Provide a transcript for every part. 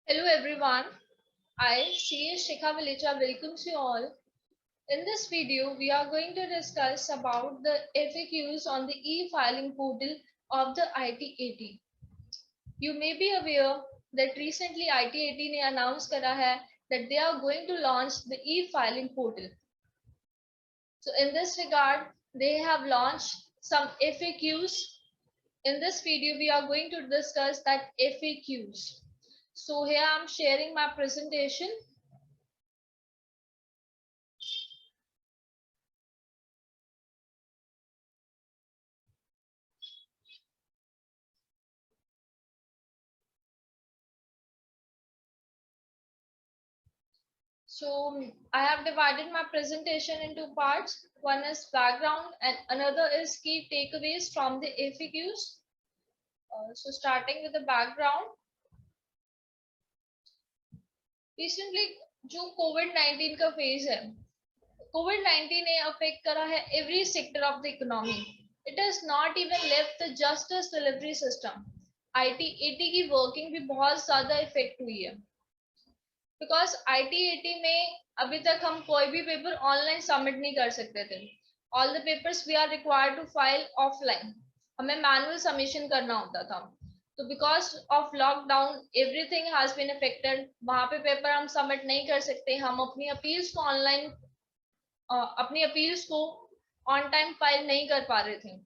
Hello everyone, I, CA Shikha Valicha, welcomes you all. In this video, we are going to discuss about the FAQs on the e-filing portal of the ITAT. You may be aware that recently ITAT ने announce करा है that they are going to launch the e-filing portal. So in this regard, they have launched some FAQs. In this video, we are going to discuss that FAQs. So here I am sharing my presentation. So I have divided my presentation into parts. One is background and another is key takeaways from the FAQs. So starting with the background. Recently जो COVID-19 का phase है, COVID-19 ने affect करा है every sector of the economy. It has not even left the justice delivery system. IT-AT की working भी बहुत ज्यादा इफेक्ट हुई है. बिकॉज IT-AT में अभी तक हम कोई भी पेपर ऑनलाइन सबमिट नहीं कर सकते थे. All the papers we are required to file offline. हमें मैनुअल सबमिशन करना होता था. तो because of lockdown everything has been affected. वहां पे पेपर हम सबमिट नहीं कर सकते. हम अपनी अपील्स को ऑनलाइन अपनी अपील्स को ऑन टाइम फाइल नहीं कर पा रहे थे.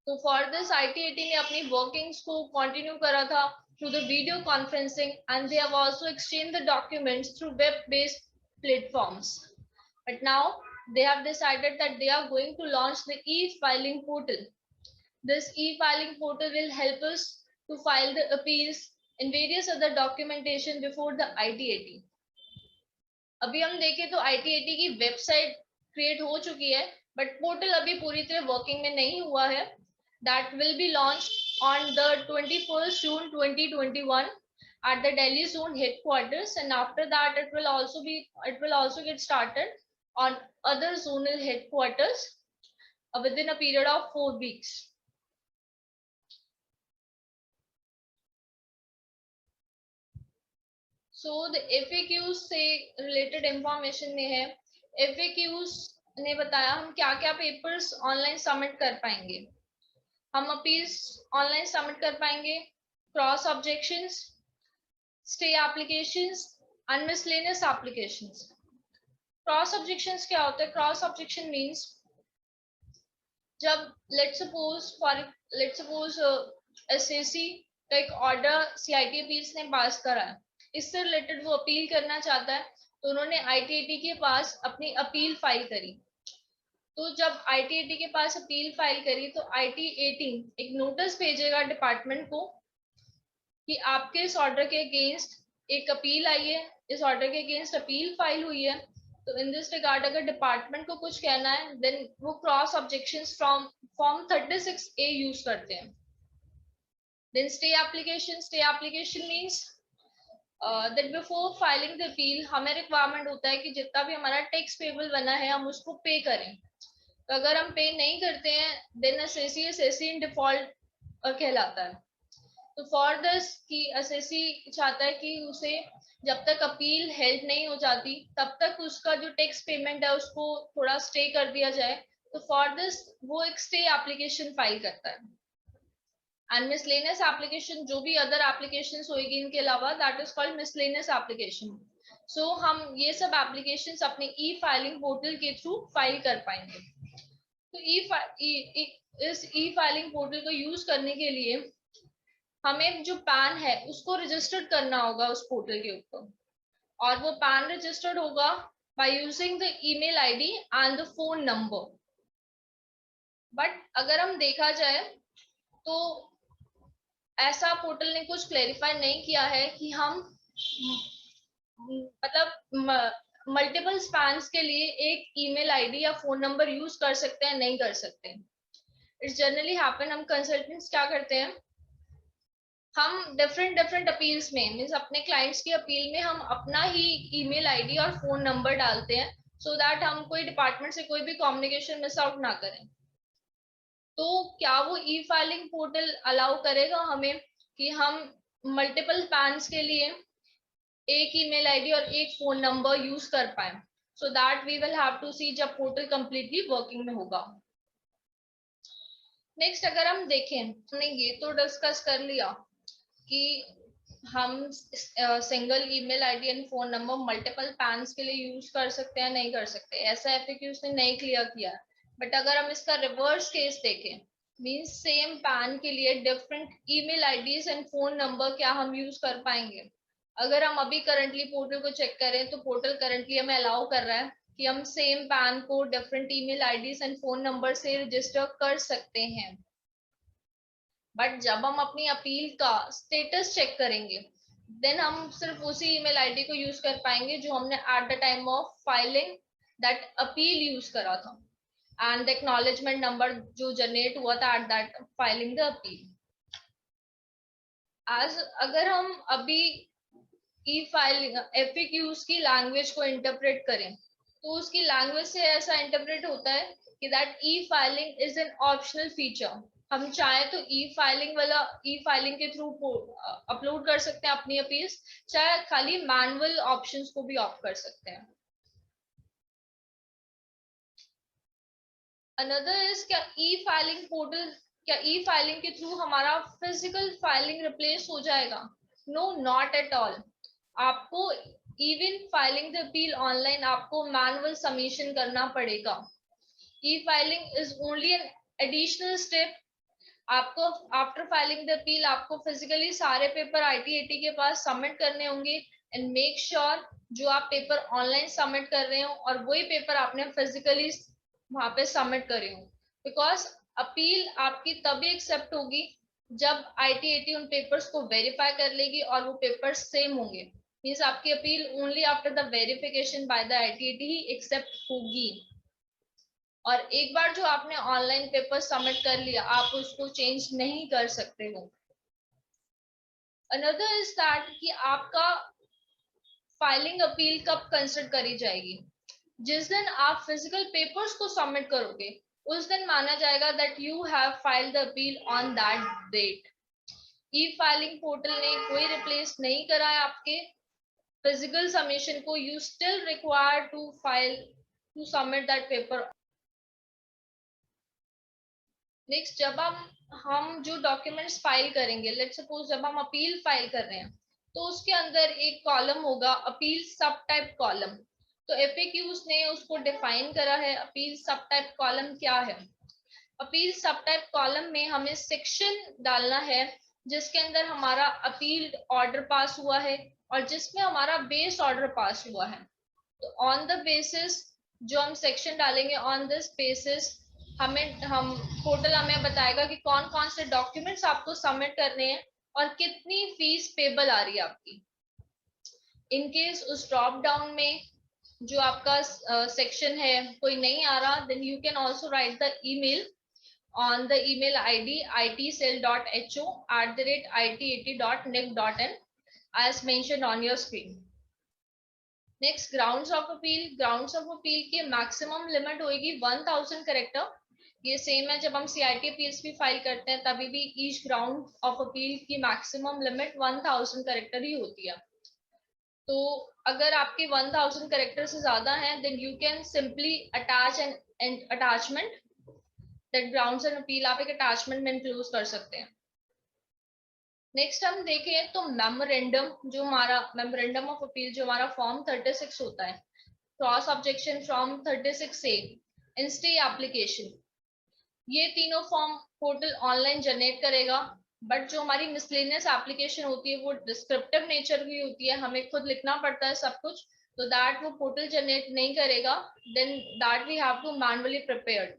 तो फॉर दिस IT-AT ने अपनी वर्किंग्स को कंटिन्यू करा था through the video conferencing, and they have also exchanged the documents through web-based platforms. But now they have decided that they are going to launch the e-filing portal. This e-filing portal will help us to file the appeals and various other documentation before the IT-AT. अभी हम देखें तो IT-AT की website create हो चुकी है, but portal अभी पूरी तरह वर्किंग में नहीं हुआ है. That will be launched on the 21st June 2021 at the Delhi zone headquarters, and after that it will also get started on other zonal headquarters within a period of 4 weeks. So the FAQs से related information में है, FAQs ने बताया हम क्या क्या papers online submit कर पाएंगे. हम अपील्स ऑनलाइन सबमिट कर पाएंगे, cross objections, stay applications and miscellaneous applications. Cross objections क्या होता है? क्रॉस ऑब्जेक्शन मींस जब लेट्स सपोज एसएससी का एक ऑर्डर सीआईटी अपील्स ने पास करा है, इससे रिलेटेड वो अपील करना चाहता है, तो उन्होंने आईटीएटी के पास अपनी अपील फाइल करी. तो जब IT-AT के पास अपील फाइल करी तो IT-AT एक नोटिस भेजेगा डिपार्टमेंट को कि आपके इस ऑर्डर के अगेंस्ट एक अपील आई है, इस ऑर्डर के अगेंस्ट अपील फाइल हुई है. तो इन दिस रिगार्ड अगर डिपार्टमेंट को कुछ कहना है, देन वो cross objections from form 36A use करते हैं. Then stay application means that before filing the appeal हमें रिक्वायरमेंट होता है कि जितना भी हमारा टैक्स पेबल बना है हम उसको पे करें. तो अगर हम पे नहीं करते हैं देन एसएससी इन डिफॉल्ट कहलाता है. तो फॉर दिस कि एसएससी चाहता है कि उसे जब तक अपील हेल्ड नहीं हो जाती तब तक उसका जो टैक्स पेमेंट है उसको थोड़ा स्टे कर दिया जाए. तो फॉर दिस वो एक स्टे एप्लीकेशन फाइल करता है. एंड मिसलेनियस एप्लीकेशन जो भी अदर एप्लीकेशंस होगी इनके अलावा, that is called miscellaneous application. So हम ये सब एप्लीकेशंस अपने ई फाइलिंग पोर्टल के थ्रू फाइल कर पाएंगे. तो इस ई फाइलिंग पोर्टल को यूज करने के लिए हमें जो पैन है उसको रजिस्टर्ड करना होगा उस पोर्टल के ऊपर, और वो पैन रजिस्टर्ड होगा by using the email ID and the phone number. But अगर हम देखा जाए तो ऐसा पोर्टल ने कुछ क्लेरिफाई नहीं किया है कि हम मतलब मल्टीपल स्पैम्स के लिए एक ईमेल आईडी या फोन नंबर यूज कर सकते हैं, नहीं कर सकते. इट्स जनरली हैपन, हम कंसल्टेंट्स क्या करते हैं, हम डिफरेंट अपील्स में मींस अपने क्लाइंट्स की अपील में हम अपना ही ईमेल आईडी और फोन नंबर डालते हैं सो दैट हम कोई डिपार्टमेंट से कोई भी कम्युनिकेशन मिस आउट ना करें. तो क्या वो ई फाइलिंग पोर्टल अलाउ करेगा हमें कि हम मल्टीपल पैन्स के लिए एक ईमेल आईडी और एक फोन नंबर यूज कर पाए, so that we will have to see जब पोर्टल कंप्लीटली वर्किंग में होगा। नेक्स्ट अगर हम देखें, हमने ये तो डिस्कस कर लिया कि हम single email ID and phone number multiple pans के लिए यूज कर सकते हैं नहीं कर सकते, ऐसा एफएक्यूज ने नहीं क्लियर किया। बट अगर हम इसका रिवर्स केस देखें, मींस सेम पैन के लिए different email IDs and phone number क्या हम यूज कर पाएंगे? अगर हम अभी करंटली पोर्टल को चेक करें तो पोर्टल करंटली हमें अलाउ कर रहा है कि हम सेम पैन को different email IDs and phone number से रजिस्टर कर सकते हैं। बट जब हम अपनी अपील का स्टेटस चेक करेंगे, देन हम सिर्फ उसी ईमेल आईडी को यूज कर पाएंगे जो हमने at the time of filing that appeal use करा था, एंड द एक्नॉलेजमेंट नंबर जो जनरेट हुआ था at that filing the appeal. आज अगर हम अभी ई फाइलिंग एफएक्यूज की लैंग्वेज को इंटरप्रेट करें, तो उसकी लैंग्वेज से ऐसा इंटरप्रेट होता है कि that E filing is an optional feature. हम चाहे तो ई फाइलिंग वाला ई फाइलिंग के थ्रू अपलोड कर सकते हैं अपनी अपील्स, चाहे खाली मैनुअल ऑप्शंस को भी ऑप्ट कर सकते हैं। अनदर इज क्या ई फाइलिंग पोर्टल, क्या ई फाइलिंग के थ्रू हमारा फिजिकल फाइलिंग रिप्लेस हो जाएगा? No, not at all. आपको even filing the appeal online आपको मैनुअल सबमिशन करना पड़ेगा। E filing is only an additional step. आपको आफ्टर फाइलिंग द अपील आपको फिजिकली सारे पेपर आईटीएटी के पास सबमिट करने होंगे, एंड मेक श्योर जो आप पेपर ऑनलाइन सबमिट कर रहे हो और वही पेपर आपने फिजिकली वहां पे सबमिट करे हो, बिकॉज अपील आपकी तभी एक्सेप्ट होगी जब आईटीएटी उन पेपर्स को वेरीफाई कर लेगी और वो पेपर्स सेम होंगे। मीन्स आपकी appeal only after the verification by the ITAT ही एक्सेप्ट होगी। और एक बार जो आपने ऑनलाइन पेपर सबमिट कर लिया, आप उसको चेंज नहीं कर सकते हो। अनदर इज दैट कि आपका फाइलिंग अपील कब कंसिडर करी जाएगी? जिस दिन आप फिजिकल पेपर्स को सबमिट करोगे, उस दिन माना जाएगा that you have filed the appeal on that date. E filing portal ने कोई रिप्लेस नहीं करा है आपके फिजिकल सबमिशन को। You still require to file to submit that paper. Next, जब हम जो डॉक्यूमेंट्स फाइल करेंगे, लेट्स सपोज जब हम अपील फाइल कर रहे हैं, तो उसके अंदर एक कॉलम होगा अपील सब टाइप कॉलम। तो एफएक्यूज ने उसको डिफाइन करा है। अपील सब टाइप कॉलम क्या है? अपील सब टाइप कॉलम में हमें सेक्शन डालना है जिसके अंदर हमारा अपील ऑर्डर पास हुआ है और जिसमें हमारा बेस ऑर्डर पास हुआ है। तो ऑन द बेसिस जो हम सेक्शन डालेंगे, ऑन दिस बेसिस हम पोर्टल हमें बताएगा कि कौन कौन से डॉक्यूमेंट्स आपको सबमिट करने हैं और कितनी फीस पेबल आ रही है आपकी। इन केस उस ड्रॉप डाउन में जो आपका सेक्शन है कोई नहीं आ रहा, then you can also write the email on the email id itcell.ho@it80.nic.in as mentioned on your screen. Next, grounds of appeal. Grounds of appeal की मैक्सिमम लिमिट होगी 1000 कैरेक्टर। ये सेम है जब हम सीआईटी अपील्स भी फाइल करते हैं, तभी भी ईच ग्राउंड ऑफ अपील की मैक्सिमम लिमिट 1000 कैरेक्टर ही होती है। तो अगर आपके 1000 कैरेक्टर से ज्यादा है, then you can simply attach an attachment that grounds and appeal आप एक अटैचमेंट में इंक्लूड कर सकते हैं। नेक्स्ट हम देखें तो मेमोरेंडम, जो हमारा मेमोरेंडम ऑफ अपील जो हमारा फॉर्म 36 होता है, cross objection form 36A, stay application, ये तीनों फॉर्म पोर्टल ऑनलाइन जनरेट करेगा। बट जो हमारी मिसलेनियस एप्लीकेशन होती है वो डिस्क्रिप्टिव नेचर की होती है, हमें खुद लिखना पड़ता है सब कुछ, तो दैट वो पोर्टल जनरेट नहीं करेगा, then that we have to manually prepared.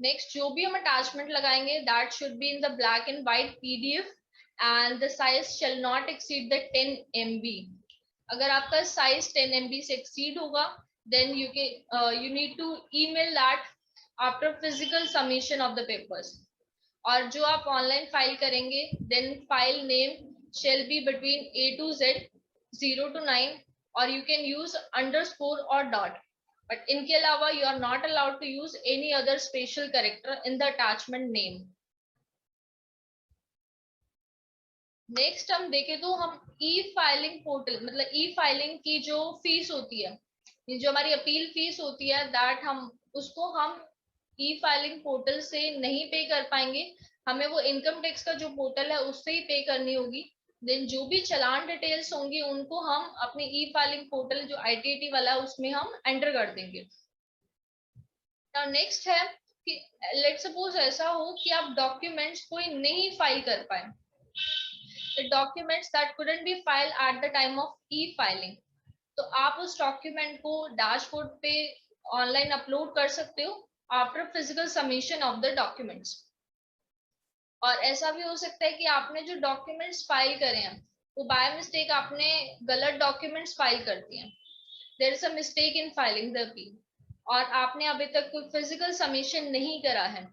Next, जो भी हम अटैचमेंट लगाएंगे that should be in the black and white PDF and the size shall not exceed the 10 MB। अगर आपका साइज 10 MB से एक्सीड होगा, then you need to email that after physical submission of the papers. और जो आप online file करेंगे, then file name shall be between A to Z 0 to 9 और you can use underscore or dot. But इनके अलावा you are not allowed to use any other special character in the attachment name. Next हम देखें तो हम ई filing portal, मतलब ई filing की जो फीस होती है, ये जो हमारी अपील फीस होती है, दैट हम उसको हम ई फाइलिंग पोर्टल से नहीं पे कर पाएंगे, हमें वो इनकम टैक्स का जो पोर्टल है उससे ही पे करनी होगी। देन जो भी चालान डिटेल्स होंगी उनको हम अपने ई फाइलिंग पोर्टल जो आईटीटी वाला है उसमें हम एंटर कर देंगे। नेक्स्ट है कि लेट सपोज ऐसा हो कि आप डॉक्यूमेंट्स कोई नहीं फाइल कर पाए, the documents that couldn't be filed at the time of e-filing, तो आप उस डॉक्यूमेंट को डैशबोर्ड पे ऑनलाइन अपलोड कर सकते हो after physical submission of the documents. और ऐसा भी हो सकता है कि आपने जो डॉक्यूमेंट्स फाइल करे हैं वो बाय मिस्टेक आपने गलत डॉक्यूमेंट्स फाइल कर दिए हैं, there is a mistake in filing the appeal, और आपने अभी तक कोई फिजिकल सबमिशन नहीं करा है,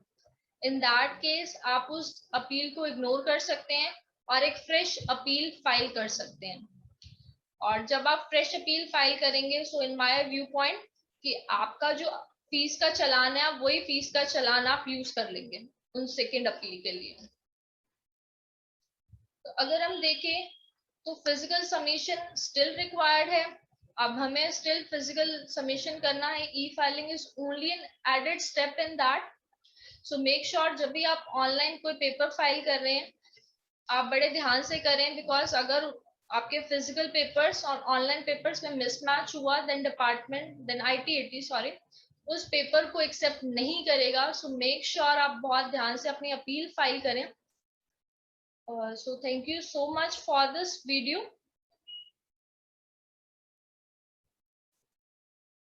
इन दैट केस आप उस अपील को इग्नोर कर सकते हैं और एक फ्रेश अपील फाइल कर सकते हैं। और जब आप फ्रेश अपील फाइल करेंगे, सो इन माय व्यू पॉइंट कि आपका जो फीस का चालान है वही फीस का चालान आप यूज कर लेंगे उन सेकेंड अपील के लिए। तो अगर हम देखें तो फिजिकल सबमिशन स्टिल रिक्वायर्ड है, अब हमें स्टिल फिजिकल सबमिशन करना है, e filing is only an added step in that. So make sure जब भी आप ऑनलाइन कोई पेपर फाइल कर रहे हैं आप बड़े ध्यान से करें, बिकॉज अगर आपके फिजिकल पेपर्स और ऑनलाइन पेपर्स में मिसमैच हुआ then department, then ITAT sorry, उस पेपर को एक्सेप्ट नहीं करेगा। सो मेक श्योर आप बहुत ध्यान से अपनी अपील फाइल करें। So thank you so much for this video.